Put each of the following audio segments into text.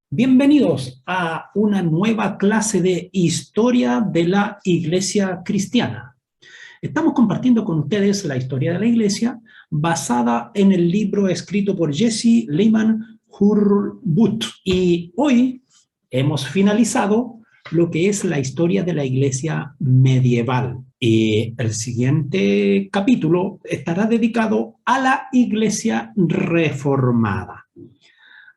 Bienvenidos a una nueva clase de historia de la Iglesia cristiana. Estamos compartiendo con ustedes la historia de la Iglesia basada en el libro escrito por Jesse Lehman Hurlbut. Y hoy hemos finalizado lo que es la historia de la Iglesia medieval. Y el siguiente capítulo estará dedicado a la Iglesia reformada.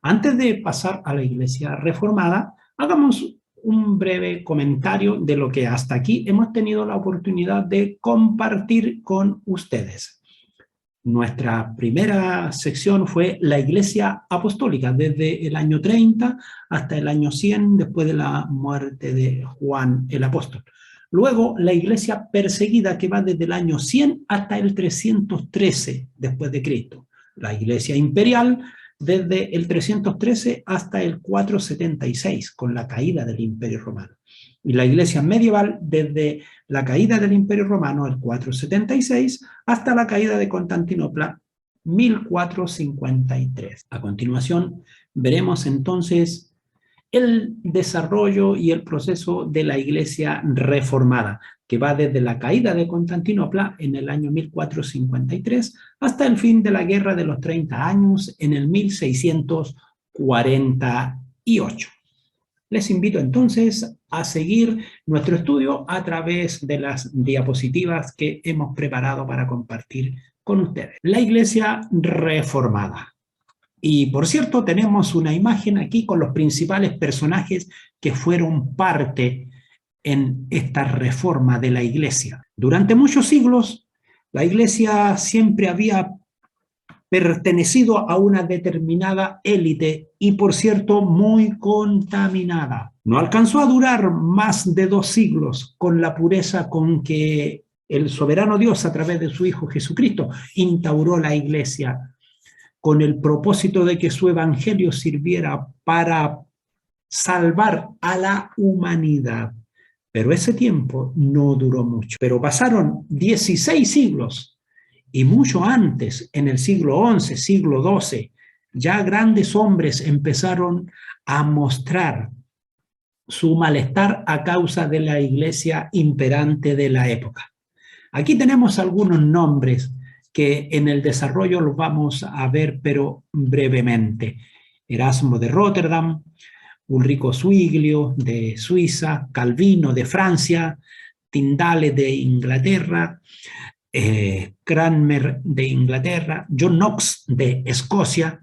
Antes de pasar a la Iglesia reformada, hagamos un breve comentario de lo que hasta aquí hemos tenido la oportunidad de compartir con ustedes. Nuestra primera sección fue la Iglesia Apostólica, desde el año 30 hasta el año 100, después de la muerte de Juan el Apóstol. Luego, la Iglesia perseguida, que va desde el año 100 hasta el 313 después de Cristo. La Iglesia imperial, desde el 313 hasta el 476, con la caída del Imperio Romano. Y la Iglesia medieval, desde la caída del Imperio Romano, el 476, hasta la caída de Constantinopla, 1453. A continuación, veremos entonces el desarrollo y el proceso de la Iglesia reformada, que va desde la caída de Constantinopla en el año 1453 hasta el fin de la Guerra de los 30 años en el 1648. Les invito entonces a seguir nuestro estudio a través de las diapositivas que hemos preparado para compartir con ustedes. La Iglesia reformada. Y por cierto, tenemos una imagen aquí con los principales personajes que fueron parte en esta reforma de la Iglesia. Durante muchos siglos, la Iglesia siempre había pertenecido a una determinada élite y, por cierto, muy contaminada. No alcanzó a durar más de 2 siglos con la pureza con que el soberano Dios, a través de su Hijo Jesucristo, instauró la Iglesia, con el propósito de que su evangelio sirviera para salvar a la humanidad. Pero ese tiempo no duró mucho. Pero pasaron 16 siglos y mucho antes, en el siglo XI, siglo XII, ya grandes hombres empezaron a mostrar su malestar a causa de la iglesia imperante de la época. Aquí tenemos algunos nombres que en el desarrollo los vamos a ver, pero brevemente. Erasmo de Rotterdam, Ulrico Zwinglio de Suiza, Calvino de Francia, Tyndale de Inglaterra, Cranmer de Inglaterra, John Knox de Escocia,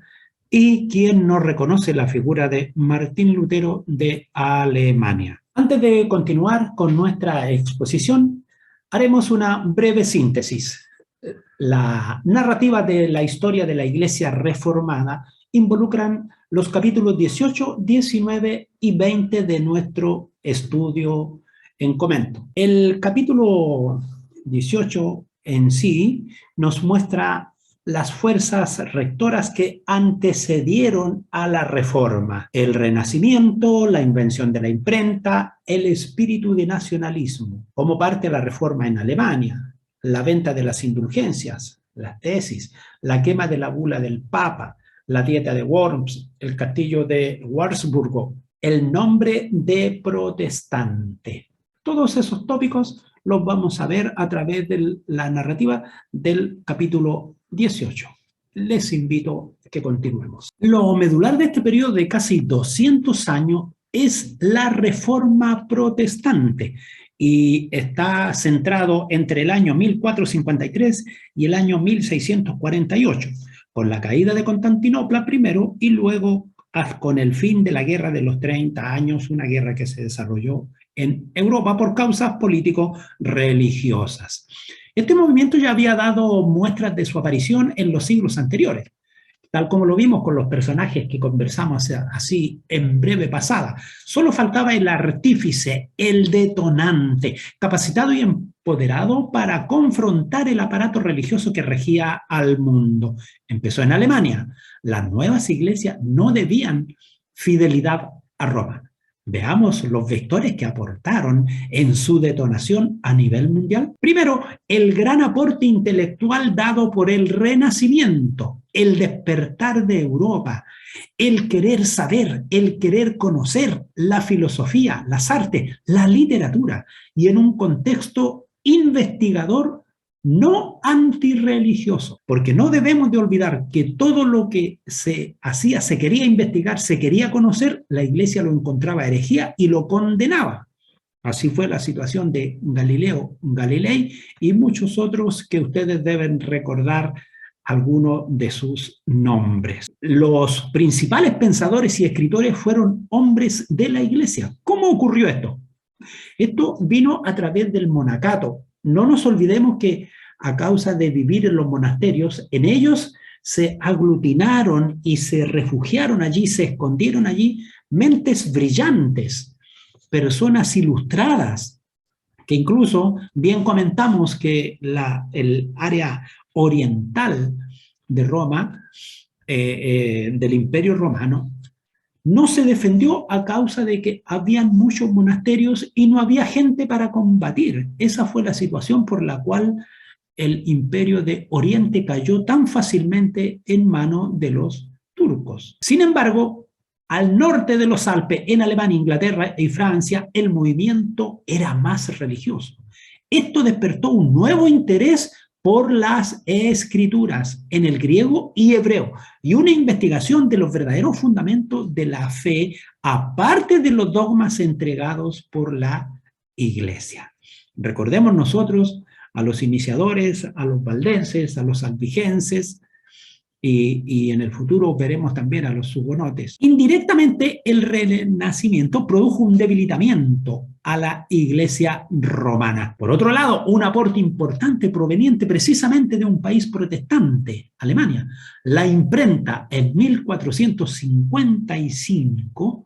y quien no reconoce la figura de Martín Lutero de Alemania. Antes de continuar con nuestra exposición, haremos una breve síntesis. La narrativa de la historia de la Iglesia reformada involucran los capítulos 18, 19 y 20 de nuestro estudio en comento. El capítulo 18 en sí nos muestra las fuerzas rectoras que antecedieron a la reforma: el Renacimiento, la invención de la imprenta, el espíritu de nacionalismo, como parte de la reforma en Alemania, la venta de las indulgencias, las tesis, la quema de la bula del Papa, la dieta de Worms, el castillo de Wurzburgo, el nombre de protestante. Todos esos tópicos los vamos a ver a través de la narrativa del capítulo 18. Les invito a que continuemos. Lo medular de este periodo de casi 200 años es la Reforma Protestante, y está centrado entre el año 1453 y el año 1648, con la caída de Constantinopla primero y luego con el fin de la Guerra de los 30 años, una guerra que se desarrolló en Europa por causas político-religiosas. Este movimiento ya había dado muestras de su aparición en los siglos anteriores, tal como lo vimos con los personajes que conversamos así en breve pasada. Solo faltaba el artífice, el detonante, capacitado y empoderado para confrontar el aparato religioso que regía al mundo. Empezó en Alemania. Las nuevas iglesias no debían fidelidad a Roma. Veamos los vectores que aportaron en su detonación a nivel mundial. Primero, el gran aporte intelectual dado por el Renacimiento. el despertar de Europa, el querer saber, el querer conocer la filosofía, las artes, la literatura, y en un contexto investigador no antirreligioso, porque no debemos de olvidar que todo lo que se hacía, se quería investigar, se quería conocer, la Iglesia lo encontraba herejía y lo condenaba. Así fue la situación de Galileo Galilei y muchos otros que ustedes deben recordar algunos de sus nombres. Los principales pensadores y escritores fueron hombres de la Iglesia. ¿Cómo ocurrió esto? Esto vino a través del monacato. No nos olvidemos que a causa de vivir en los monasterios, en ellos se aglutinaron y se refugiaron allí, se escondieron allí mentes brillantes, personas ilustradas, que incluso bien comentamos que el área oriental de Roma, del Imperio Romano, no se defendió a causa de que habían muchos monasterios y no había gente para combatir. Esa fue la situación por la cual el Imperio de Oriente cayó tan fácilmente en manos de los turcos. Sin embargo, al norte de los Alpes, en Alemania, Inglaterra y Francia, el movimiento era más religioso. Esto despertó un nuevo interés por las escrituras en el griego y hebreo y una investigación de los verdaderos fundamentos de la fe, aparte de los dogmas entregados por la Iglesia. Recordemos nosotros a los iniciadores, a los valdenses, a los albigenses, y en el futuro veremos también a los hugonotes. Indirectamente, el Renacimiento produjo un debilitamiento a la Iglesia romana. Por otro lado, un aporte importante proveniente precisamente de un país protestante, Alemania. La imprenta en 1455,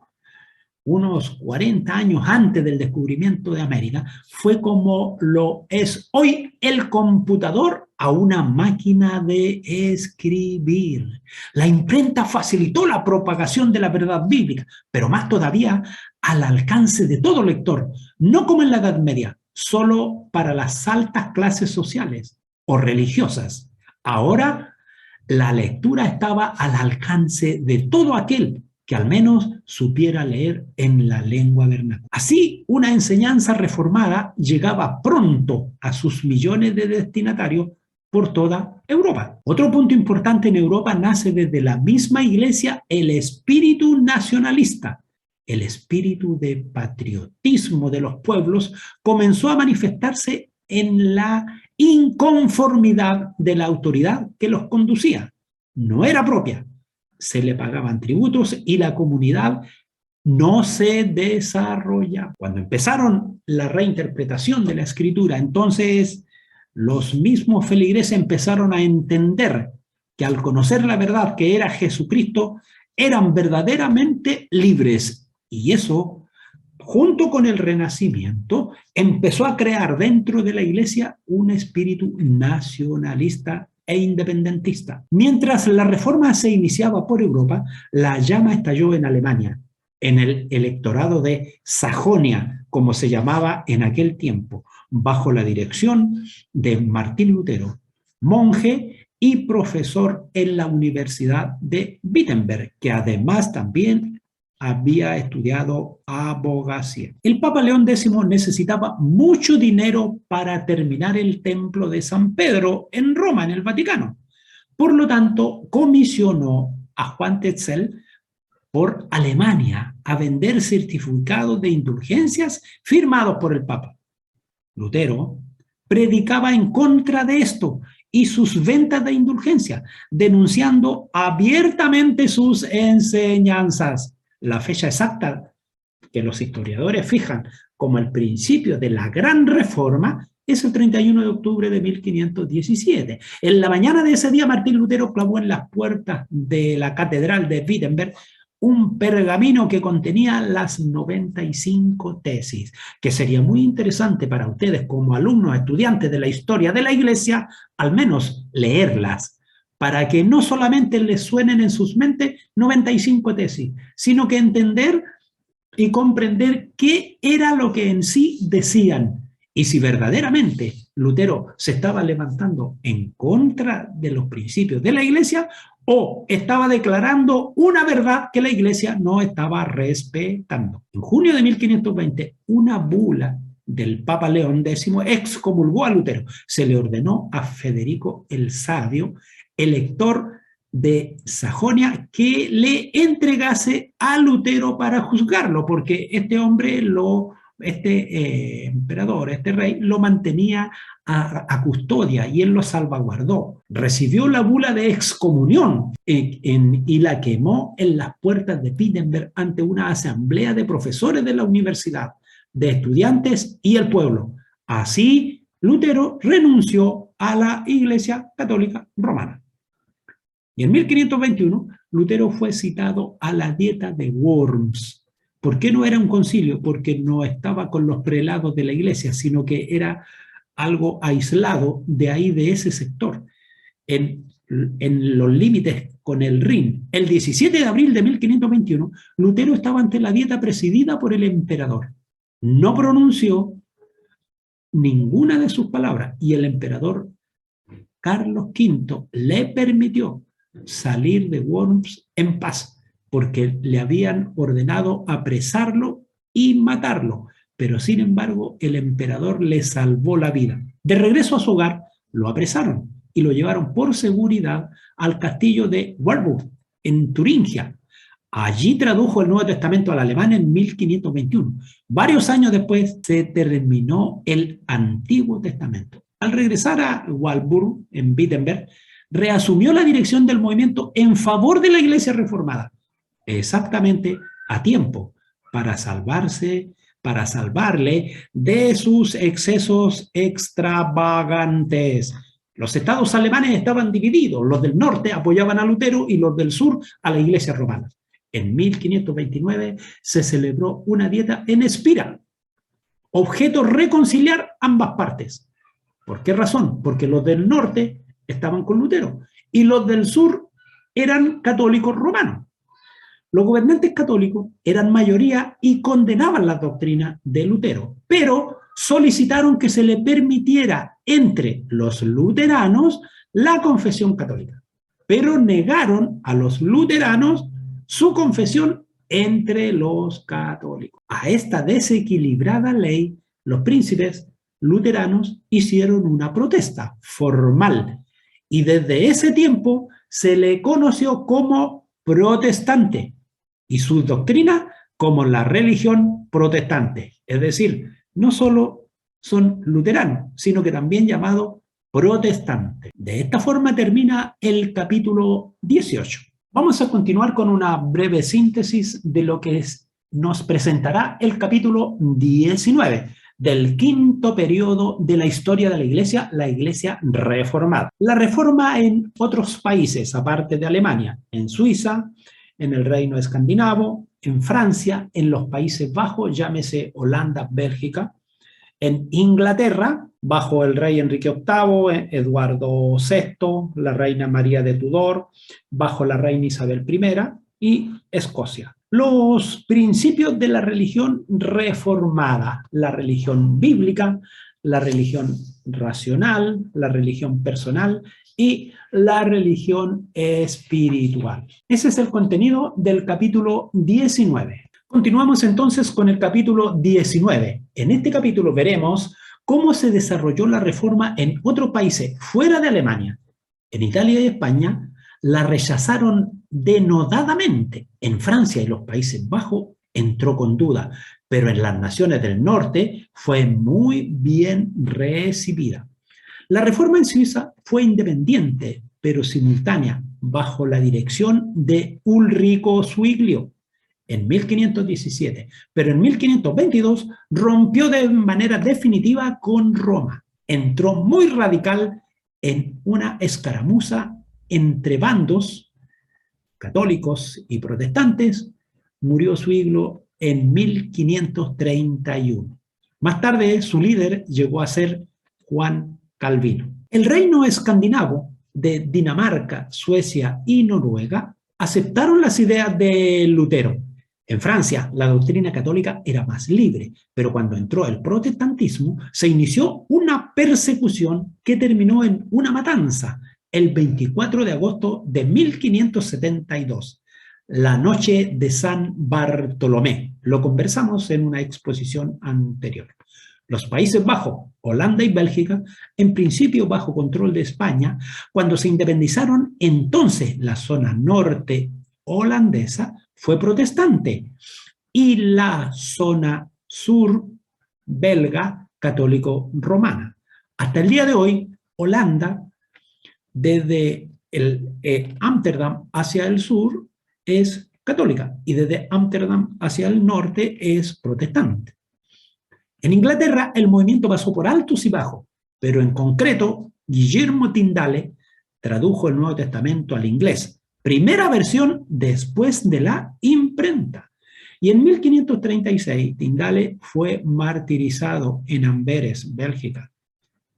unos 40 años antes del descubrimiento de América, fue como lo es hoy el computador a una máquina de escribir. La imprenta facilitó la propagación de la verdad bíblica, pero más todavía al alcance de todo lector, no como en la Edad Media, solo para las altas clases sociales o religiosas. Ahora, la lectura estaba al alcance de todo aquel que al menos supiera leer en la lengua vernácula. Así, una enseñanza reformada llegaba pronto a sus millones de destinatarios por toda Europa. Otro punto importante en Europa nace desde la misma Iglesia el espíritu nacionalista. El espíritu de patriotismo de los pueblos comenzó a manifestarse en la inconformidad de la autoridad que los conducía. No era propia. Se le pagaban tributos y la comunidad no se desarrollaba. Cuando empezaron la reinterpretación de la escritura, entonces los mismos feligreses empezaron a entender que al conocer la verdad que era Jesucristo, eran verdaderamente libres. Y eso, junto con el Renacimiento, empezó a crear dentro de la Iglesia un espíritu nacionalista e independentista. Mientras la reforma se iniciaba por Europa, la llama estalló en Alemania, en el electorado de Sajonia, como se llamaba en aquel tiempo, bajo la dirección de Martín Lutero, monje y profesor en la Universidad de Wittenberg, que además también había estudiado abogacía. El Papa León X necesitaba mucho dinero para terminar el templo de San Pedro en Roma, en el Vaticano. Por lo tanto, comisionó a Juan Tetzel por Alemania a vender certificados de indulgencias firmados por el Papa. Lutero predicaba en contra de esto y sus ventas de indulgencia, denunciando abiertamente sus enseñanzas. La fecha exacta que los historiadores fijan como el principio de la Gran Reforma es el 31 de octubre de 1517. En la mañana de ese día, Martín Lutero clavó en las puertas de la catedral de Wittenberg un pergamino que contenía las 95 tesis, que sería muy interesante para ustedes como alumnos, estudiantes de la historia de la Iglesia, al menos leerlas, para que no solamente les suenen en sus mentes 95 tesis, sino que entender y comprender qué era lo que en sí decían y si verdaderamente Lutero se estaba levantando en contra de los principios de la Iglesia o estaba declarando una verdad que la Iglesia no estaba respetando. En junio de 1520, una bula del Papa León X excomulgó a Lutero. Se le ordenó a Federico el Sabio, elector de Sajonia, que le entregase a Lutero para juzgarlo, porque este hombre emperador, este rey, lo mantenía a custodia y él lo salvaguardó. Recibió la bula de excomunión y la quemó en las puertas de Wittenberg ante una asamblea de profesores de la universidad, de estudiantes y el pueblo. Así, Lutero renunció a la Iglesia Católica Romana. Y en 1521, Lutero fue citado a la Dieta de Worms. ¿Por qué no era un concilio? Porque no estaba con los prelados de la Iglesia, sino que era algo aislado de ahí, de ese sector, en los límites con el Rin. El 17 de abril de 1521, Lutero estaba ante la Dieta presidida por el emperador. No pronunció ninguna de sus palabras y el emperador Carlos V le permitió salir de Worms en paz, porque le habían ordenado apresarlo y matarlo, pero sin embargo el emperador le salvó la vida. De regreso a su hogar, lo apresaron y lo llevaron por seguridad al castillo de Warburg, en Turingia. Allí tradujo el Nuevo Testamento al alemán en 1521. Varios años después se terminó el Antiguo Testamento. Al regresar a Warburg, en Wittenberg, reasumió la dirección del movimiento en favor de la Iglesia reformada, exactamente a tiempo, para salvarle de sus excesos extravagantes. Los estados alemanes estaban divididos, los del norte apoyaban a Lutero y los del sur a la Iglesia romana. En 1529 se celebró una dieta en Espira, objeto reconciliar ambas partes. ¿Por qué razón? Porque los del norte estaban con Lutero y los del sur eran católicos romanos. Los gobernantes católicos eran mayoría y condenaban la doctrina de Lutero, pero solicitaron que se le permitiera entre los luteranos la confesión católica, pero negaron a los luteranos su confesión entre los católicos. A esta desequilibrada ley, los príncipes luteranos hicieron una protesta formal y desde ese tiempo se le conoció como protestante y su doctrina como la religión protestante. Es decir, no solo son luteranos, sino que también llamado protestante. De esta forma termina el capítulo 18. Vamos a continuar con una breve síntesis de lo que nos presentará el capítulo 19 del quinto periodo de la historia de la Iglesia reformada. La reforma en otros países, aparte de Alemania, en Suiza, en el Reino Escandinavo, en Francia, en los Países Bajos, llámese Holanda, Bélgica, en Inglaterra, bajo el rey Enrique VIII, Eduardo VI, la reina María de Tudor, bajo la reina Isabel I y Escocia. Los principios de la religión reformada, la religión bíblica, la religión racional, la religión personal y la religión espiritual. Ese es el contenido del capítulo 19. Continuamos entonces con el capítulo 19. En este capítulo veremos cómo se desarrolló la reforma en otros países fuera de Alemania. En Italia y España la rechazaron denodadamente. En Francia y los Países Bajos entró con duda, pero en las naciones del norte fue muy bien recibida. La reforma en Suiza fue independiente, pero simultánea, bajo la dirección de Ulrico Zwinglio en 1517, pero en 1522 rompió de manera definitiva con Roma. Entró muy radical en una escaramuza entre bandos católicos y protestantes. Murió Zwinglio en 1531. Más tarde, su líder llegó a ser Juan Calvino. El reino escandinavo de Dinamarca, Suecia y Noruega aceptaron las ideas de Lutero. En Francia, la doctrina católica era más libre, pero cuando entró el protestantismo, se inició una persecución que terminó en una matanza el 24 de agosto de 1572, la noche de San Bartolomé. Lo conversamos en una exposición anterior. Los Países Bajos, Holanda y Bélgica, en principio bajo control de España, cuando se independizaron, entonces la zona norte holandesa fue protestante y la zona sur belga católico-romana. Hasta el día de hoy, Holanda, desde Ámsterdam hacia el sur, es católica y desde Ámsterdam hacia el norte es protestante. En Inglaterra el movimiento pasó por altos y bajos, pero en concreto Guillermo Tyndale tradujo el Nuevo Testamento al inglés, primera versión después de la imprenta. Y en 1536 Tyndale fue martirizado en Amberes, Bélgica.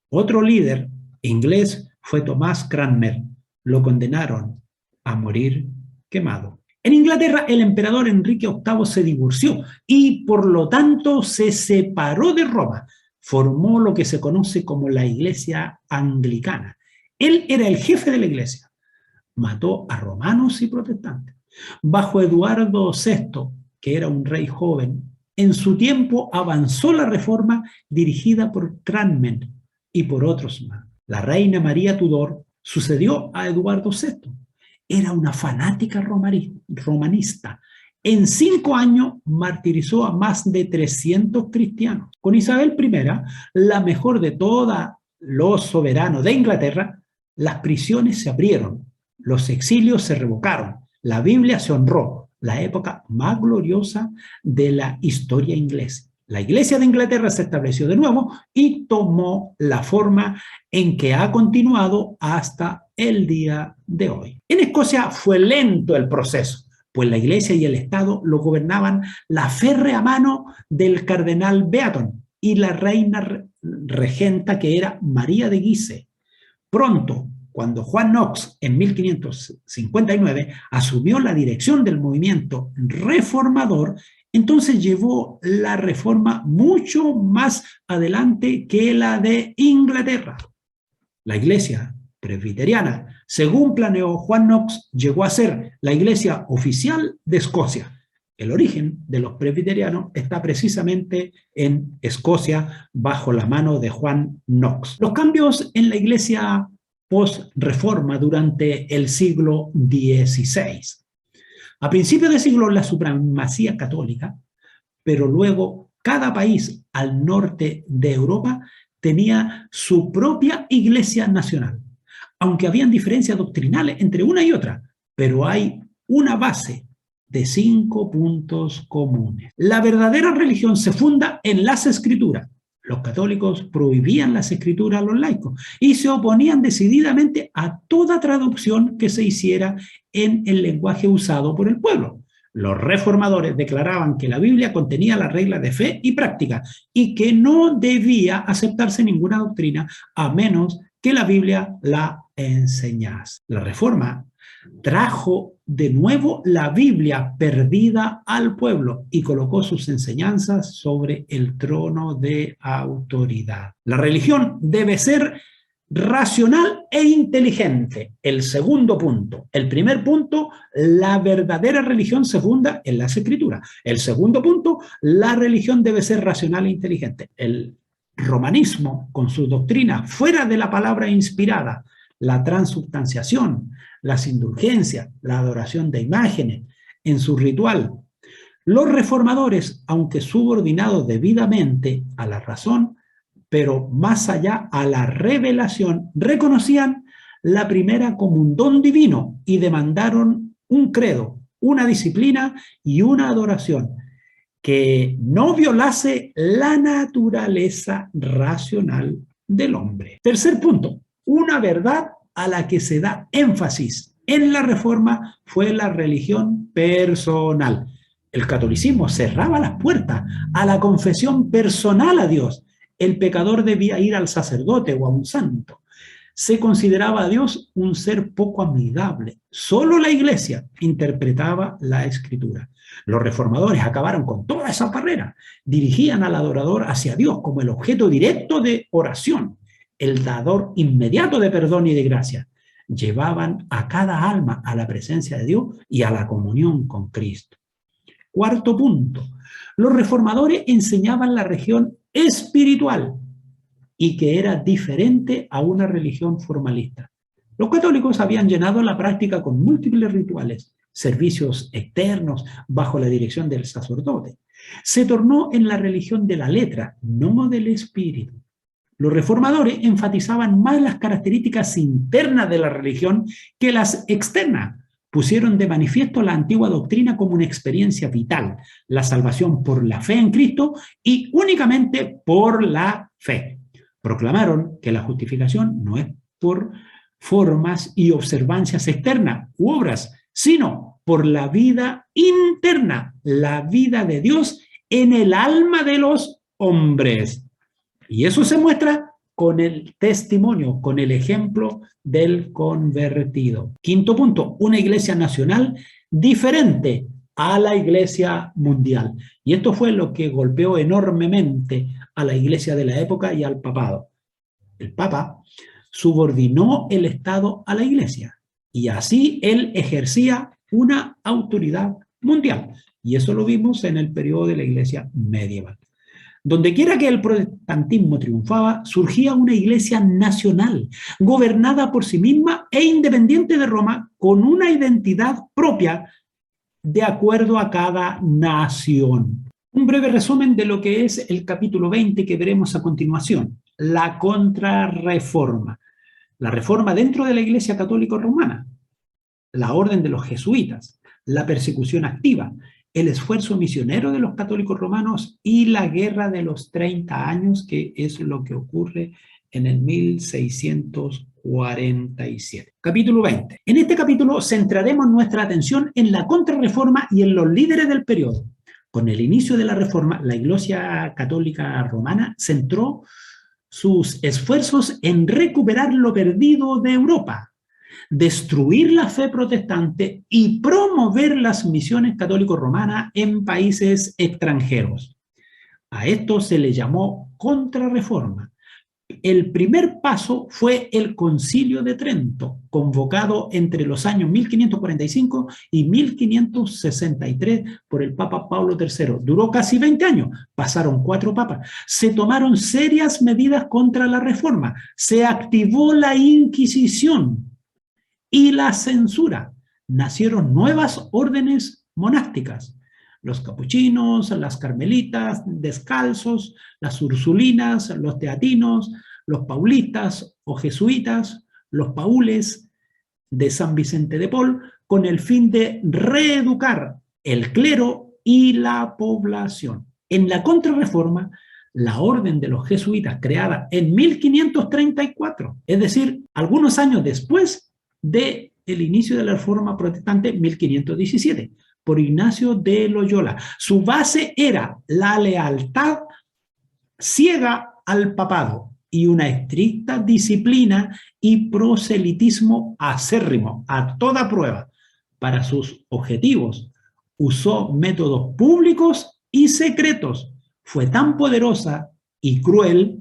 Otro líder inglés fue Tomás Cranmer. Lo condenaron a morir quemado. En Inglaterra, el emperador Enrique VIII se divorció y, por lo tanto, se separó de Roma. Formó lo que se conoce como la Iglesia Anglicana. Él era el jefe de la iglesia. Mató a romanos y protestantes. Bajo Eduardo VI, que era un rey joven, en su tiempo avanzó la reforma dirigida por Cranmer y por otros más. La reina María Tudor sucedió a Eduardo VI. Era una fanática romanista. En 5 años martirizó a más de 300 cristianos. Con Isabel I, la mejor de todos los soberanos de Inglaterra, las prisiones se abrieron, los exilios se revocaron, la Biblia se honró, la época más gloriosa de la historia inglesa. La Iglesia de Inglaterra se estableció de nuevo y tomó la forma en que ha continuado hasta el día de hoy. En Escocia fue lento el proceso, pues la Iglesia y el Estado lo gobernaban la férrea mano del cardenal Beaton y la reina regenta, que era María de Guise. Pronto, cuando Juan Knox en 1559 asumió la dirección del movimiento reformador, entonces llevó la reforma mucho más adelante que la de Inglaterra. La iglesia presbiteriana, según planeó Juan Knox, llegó a ser la iglesia oficial de Escocia. El origen de los presbiterianos está precisamente en Escocia, bajo la mano de Juan Knox. Los cambios en la iglesia post-reforma durante el siglo XVI. A principios de siglo la supremacía católica, pero luego cada país al norte de Europa tenía su propia iglesia nacional. Aunque habían diferencias doctrinales entre una y otra, pero hay una base de 5 puntos comunes. La verdadera religión se funda en las Escrituras. Los católicos prohibían las escrituras a los laicos y se oponían decididamente a toda traducción que se hiciera en el lenguaje usado por el pueblo. Los reformadores declaraban que la Biblia contenía las reglas de fe y práctica y que no debía aceptarse ninguna doctrina a menos que la Biblia la enseñase. La Reforma trajo de nuevo la Biblia perdida al pueblo y colocó sus enseñanzas sobre el trono de autoridad. La religión debe ser racional e inteligente. El segundo punto. El primer punto, la verdadera religión se funda en las Escrituras. El segundo punto, la religión debe ser racional e inteligente. El romanismo, con sus doctrinas fuera de la palabra inspirada, la transubstanciación, las indulgencias, la adoración de imágenes en su ritual. Los reformadores, aunque subordinados debidamente a la razón, pero más allá a la revelación, reconocían la primera como un don divino y demandaron un credo, una disciplina y una adoración que no violase la naturaleza racional del hombre. Tercer punto, una verdad a la que se da énfasis en la Reforma fue la religión personal. El catolicismo cerraba las puertas a la confesión personal a Dios. El pecador debía ir al sacerdote o a un santo. Se consideraba a Dios un ser poco amigable. Solo la Iglesia interpretaba la Escritura. Los reformadores acabaron con toda esa barrera. Dirigían al adorador hacia Dios como el objeto directo de oración, el dador inmediato de perdón y de gracia. llevaban a cada alma a la presencia de Dios y a la comunión con Cristo. Cuarto punto, los reformadores enseñaban la religión espiritual y que era diferente a una religión formalista. Los católicos habían llenado la práctica con múltiples rituales, servicios externos bajo la dirección del sacerdote. Se tornó en la religión de la letra, no del espíritu. Los reformadores enfatizaban más las características internas de la religión que las externas. Pusieron de manifiesto la antigua doctrina como una experiencia vital, la salvación por la fe en Cristo y únicamente por la fe. Proclamaron que la justificación no es por formas y observancias externas u obras, sino por la vida interna, la vida de Dios en el alma de los hombres. Y eso se muestra con el testimonio, con el ejemplo del convertido. Quinto punto, una iglesia nacional diferente a la iglesia mundial. Y esto fue lo que golpeó enormemente a la iglesia de la época y al papado. El papa subordinó el Estado a la iglesia y así él ejercía una autoridad mundial. Y eso lo vimos en el periodo de la iglesia medieval. Donde quiera que el protestantismo triunfaba, surgía una iglesia nacional, gobernada por sí misma e independiente de Roma, con una identidad propia de acuerdo a cada nación. Un breve resumen de lo que es el capítulo 20 que veremos a continuación, la contrarreforma. La reforma dentro de la Iglesia Católica Romana, la orden de los jesuitas, la persecución activa, el esfuerzo misionero de los católicos romanos y la guerra de los 30 años, que es lo que ocurre en el 1647. Capítulo 20. En este capítulo centraremos nuestra atención en la contrarreforma y en los líderes del periodo. Con el inicio de la reforma, la Iglesia Católica Romana centró sus esfuerzos en recuperar lo perdido de Europa, destruir la fe protestante y promover las misiones católico-romanas en países extranjeros. A esto se le llamó contrarreforma. El primer paso fue el Concilio de Trento, convocado entre los años 1545 y 1563 por el Papa Pablo III. Duró casi 20 años, pasaron 4 papas. Se tomaron serias medidas contra la reforma, se activó la Inquisición y la censura. Nacieron nuevas órdenes monásticas. Los capuchinos, las carmelitas, descalzos, las ursulinas, los teatinos, los paulitas o jesuitas, los paules de San Vicente de Paul, con el fin de reeducar el clero y la población. En la Contrarreforma, la orden de los jesuitas, creada en 1534, es decir, algunos años después del inicio de la Reforma Protestante, 1517, por Ignacio de Loyola. Su base era la lealtad ciega al papado y una estricta disciplina y proselitismo acérrimo, a toda prueba. Para sus objetivos, usó métodos públicos y secretos. Fue tan poderosa y cruel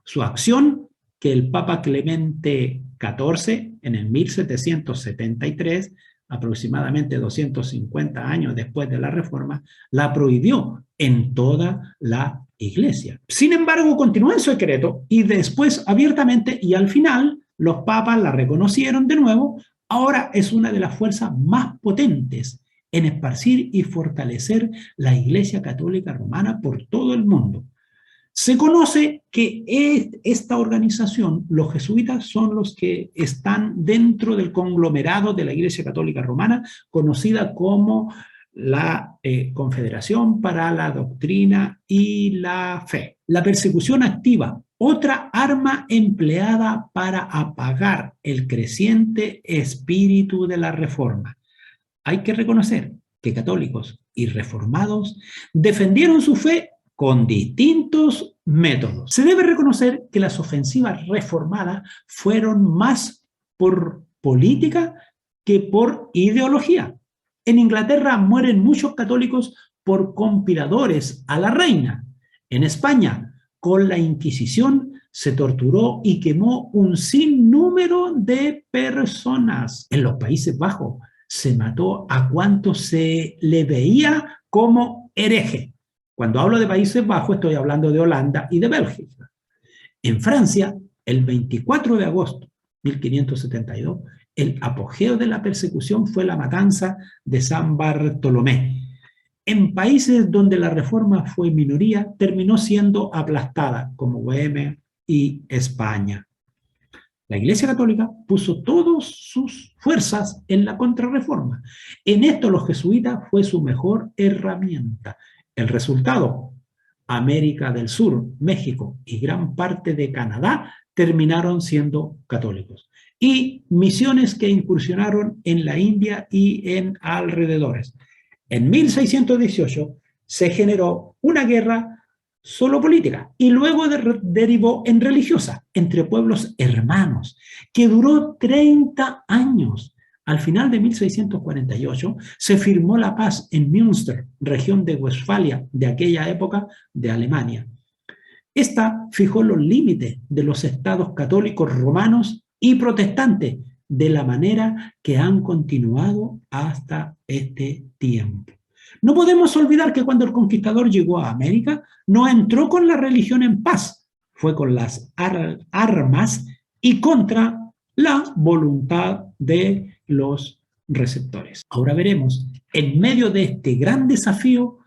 su acción que el Papa Clemente XIV, en el 1773, aproximadamente 250 años después de la Reforma, la prohibió en toda la Iglesia. Sin embargo, continuó en secreto y después abiertamente, y al final los papas la reconocieron de nuevo. Ahora es una de las fuerzas más potentes en esparcir y fortalecer la Iglesia Católica Romana por todo el mundo. Se conoce que esta organización, los jesuitas, son los que están dentro del conglomerado de la Iglesia Católica Romana, conocida como la Confederación para la Doctrina y la Fe. La persecución activa, otra arma empleada para apagar el creciente espíritu de la Reforma. Hay que reconocer que católicos y reformados defendieron su fe con distintos métodos. Se debe reconocer que las ofensivas reformadas fueron más por política que por ideología. En Inglaterra mueren muchos católicos por conspiradores a la reina. En España, con la Inquisición, se torturó y quemó un sinnúmero de personas. En los Países Bajos se mató a cuantos se le veía como hereje. Cuando hablo de Países Bajos estoy hablando de Holanda y de Bélgica. En Francia, el 24 de agosto de 1572, el apogeo de la persecución fue la matanza de San Bartolomé. En países donde la reforma fue minoría, terminó siendo aplastada, como Bohemia y España. La Iglesia Católica puso todas sus fuerzas en la contrarreforma. En esto los jesuitas fue su mejor herramienta. El resultado, América del Sur, México y gran parte de Canadá terminaron siendo católicos. Y misiones que incursionaron en la India y en alrededores. En 1618 se generó una guerra solo política y luego derivó en religiosa entre pueblos hermanos que duró 30 años. Al final de 1648 se firmó la paz en Münster, región de Westfalia de aquella época de Alemania. Esta fijó los límites de los estados católicos romanos y protestantes de la manera que han continuado hasta este tiempo. No podemos olvidar que cuando el conquistador llegó a América, no entró con la religión en paz, fue con las armas y contra la voluntad de los receptores. Ahora veremos, en medio de este gran desafío,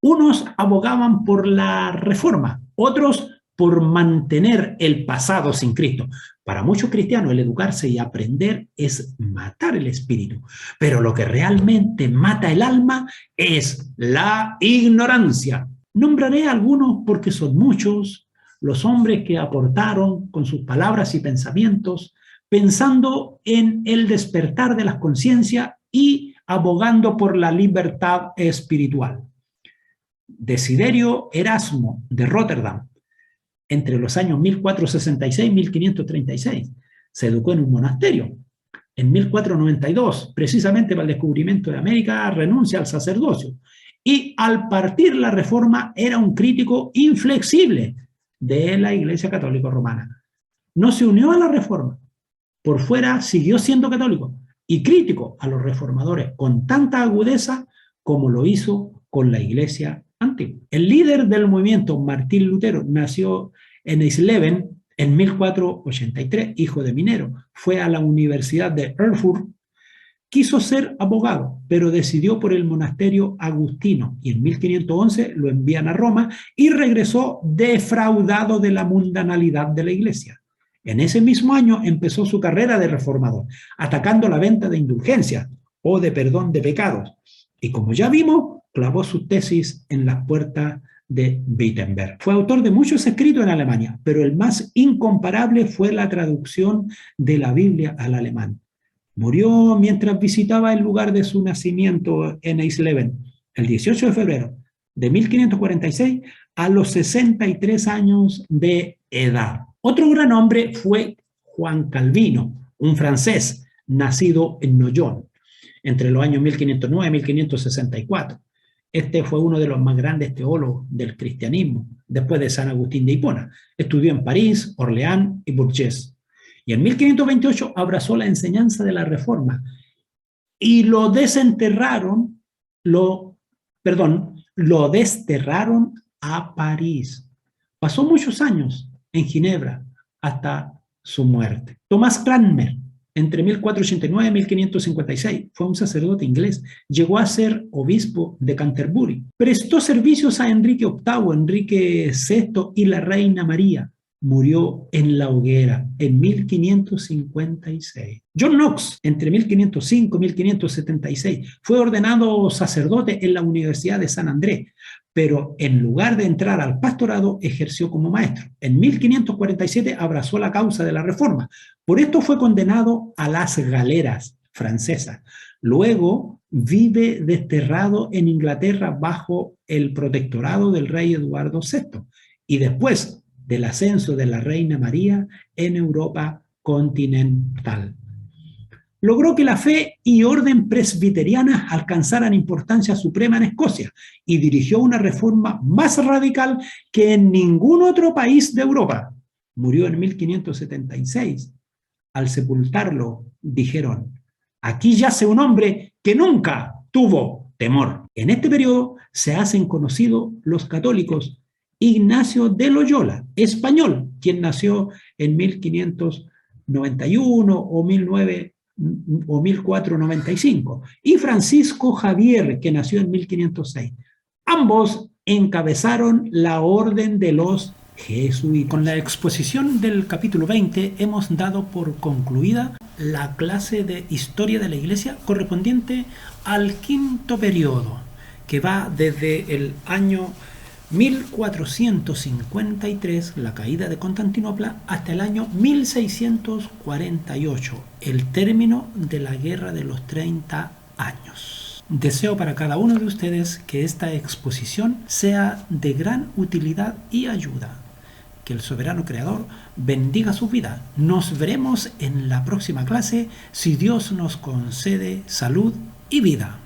unos abogaban por la reforma, otros por mantener el pasado sin Cristo. Para muchos cristianos el educarse y aprender es matar el espíritu, pero lo que realmente mata el alma es la ignorancia. Nombraré algunos porque son muchos los hombres que aportaron con sus palabras y pensamientos, pensando en el despertar de las conciencias y abogando por la libertad espiritual. Desiderio Erasmo de Rotterdam, entre los años 1466 y 1536, se educó en un monasterio. En 1492, precisamente para el descubrimiento de América, renuncia al sacerdocio. Y al partir la reforma era un crítico inflexible de la Iglesia Católica Romana. No se unió a la reforma. Por fuera siguió siendo católico y crítico a los reformadores con tanta agudeza como lo hizo con la Iglesia antigua. El líder del movimiento, Martín Lutero, nació en Eisleben en 1483, hijo de minero. Fue a la Universidad de Erfurt. Quiso ser abogado, pero decidió por el monasterio agustino y en 1511 lo envían a Roma y regresó defraudado de la mundanalidad de la Iglesia. En ese mismo año empezó su carrera de reformador, atacando la venta de indulgencias o de perdón de pecados. Y como ya vimos, clavó sus tesis en las puertas de Wittenberg. Fue autor de muchos escritos en Alemania, pero el más incomparable fue la traducción de la Biblia al alemán. Murió mientras visitaba el lugar de su nacimiento en Eisleben, el 18 de febrero de 1546, a los 63 años de edad. Otro gran hombre fue Juan Calvino, un francés nacido en Noyon entre los años 1509 y 1564. Este fue uno de los más grandes teólogos del cristianismo, después de San Agustín de Hipona. Estudió en París, Orleans y Bourges. Y en 1528 abrazó la enseñanza de la Reforma y lo desterraron a París. Pasó muchos años en Ginebra hasta su muerte. Tomás Cranmer, entre 1489 y 1556, fue un sacerdote inglés. Llegó a ser obispo de Canterbury. Prestó servicios a Enrique VIII, Enrique VI y la reina María. Murió en la hoguera en 1556. John Knox, entre 1505 y 1576, fue ordenado sacerdote en la Universidad de San Andrés, pero en lugar de entrar al pastorado, ejerció como maestro. En 1547 abrazó la causa de la Reforma. Por esto fue condenado a las galeras francesas. Luego vive desterrado en Inglaterra bajo el protectorado del rey Eduardo VI. Y después del ascenso de la reina María en Europa continental. Logró que la fe y orden presbiteriana alcanzaran importancia suprema en Escocia y dirigió una reforma más radical que en ningún otro país de Europa. murió en 1576. Al sepultarlo, dijeron: aquí yace un hombre que nunca tuvo temor. En este periodo se hacen conocidos los católicos Ignacio de Loyola, español, quien nació en 1591 o 1495, y Francisco Javier, que nació en 1506. Ambos encabezaron la Orden de los Jesuitas. Con la exposición del capítulo 20 hemos dado por concluida la clase de Historia de la Iglesia correspondiente al quinto periodo, que va desde el año 1453, la caída de Constantinopla, hasta el año 1648, el término de la Guerra de los 30 años. Deseo para cada uno de ustedes que esta exposición sea de gran utilidad y ayuda. Que el soberano creador bendiga su vida. Nos veremos en la próxima clase si Dios nos concede salud y vida.